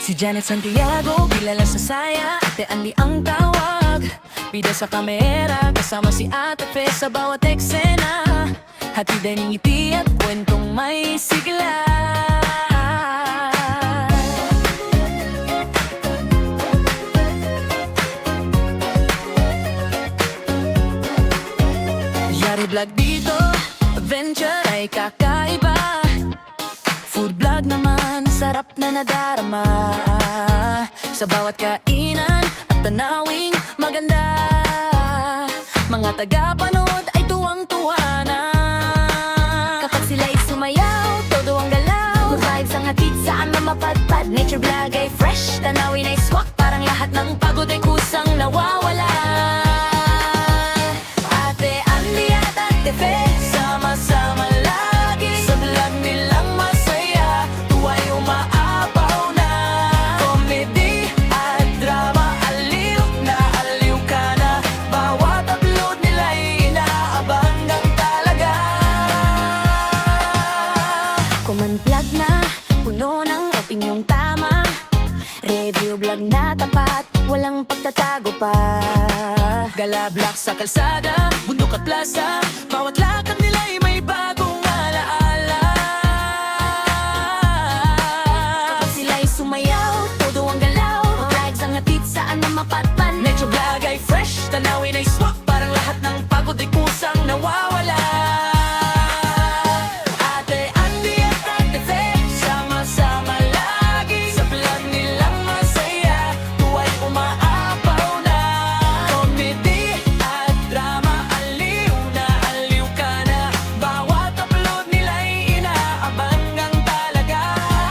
Si Janet Santiago, kilala sa saya, Ate Andy ang tawag. Bida sa kamera, kasama si Ate Fe sa bawat eksena. Hatid ay ngiti at kwentong may sigla. Yari vlog dito, adventure ay kakaiba. Food vlog naman, sarap na nadarama. Sa bawat kainan at tanawing maganda, mga tagapanood ay tuwang-tuwa na. Kapag sila'y sumayaw, todo ang galaw. Good vibes ang hatid saan na mapadpad. Nature vlog ay fresh, tanawin ay swak. Parang lahat ng pagod ay kusang nawawala. Ate Andy at Ate Fe, sama-sama lagi. Sa vlog nilang masaya, tuwa'y umaapaw na. Comedy at drama, aliw na aliw ka na. Bawat upload nila'y inaabang ng talaga. Kung man vlog na, puno ng opinyong tama. Review vlog na tapat, walang pagtatago pa. Gala-block sa kalsada, bundok at plaza. Bawat lakad nila'y may bagong alaala. Kapag sila'y sumayaw, todo ang galaw. Vibes ang hatid saan na mapatpan. Nature vlog ay fresh, tanawin ay swak. Parang lahat ng pagod ay kusang nawawala. Ate Andy at Ate Fe, sama-sama lagi. Sa vlog nilang masaya, tuwa'y umaapaw na. Comedy at drama, aliw na aliw ka na. Bawat upload nila'y inaabangan talaga.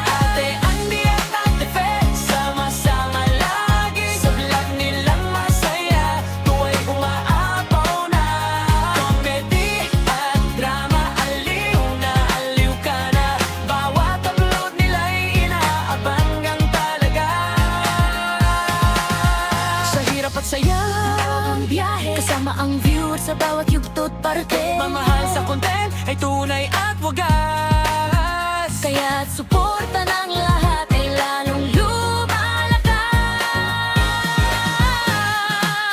Ate Andy at Ate Fe, sama-sama lagi. Sa vlog nilang masaya, tuwa'y umaapaw na. Comedy at drama, aliw na aliw ka na. Bawat upload nila'y inaabangan talaga. Sa hirap at saya Ang biyahe, kasama ang viewer sa bawat yugtot parte. mamahal sa content ay tunay at wagas. Kaya't suporta ng lahat ay lalong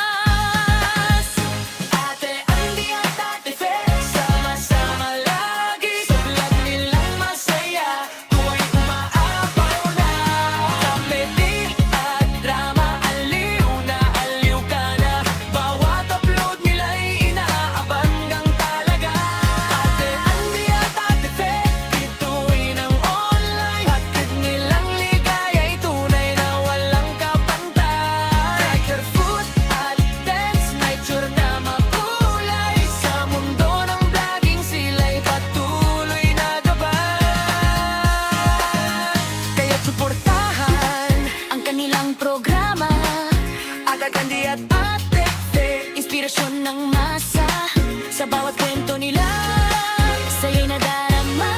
lumalakas. Ate Andy at Ate Fe, sama-sama lagi. Sa vlog nilang masaya, tuwa'y umaapaw na. Comedy at drama, aliw na aliw ka na. Bawat upload nila'y inaabangan talaga. Ate Andy at Ate Fe, bituin ang online. Hatid nilang ligaya'y tunay na walang kapantay. Treasure food at dance, nature na makulay. Sa mundo ng vlogging sila'y patuloy na gabay. Kaya't suportahan Ang kanilang programa, Ate Andy at Ate Fe. inspirasyon ng masa. Sa bawat kwento nila, saya'y nadarama.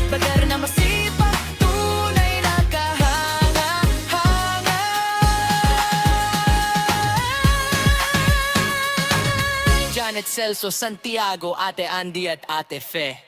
Bagar na masipag, tunay na kahanga-hanga. Janet Celso Santiago, Ate Andy at Ate Fe.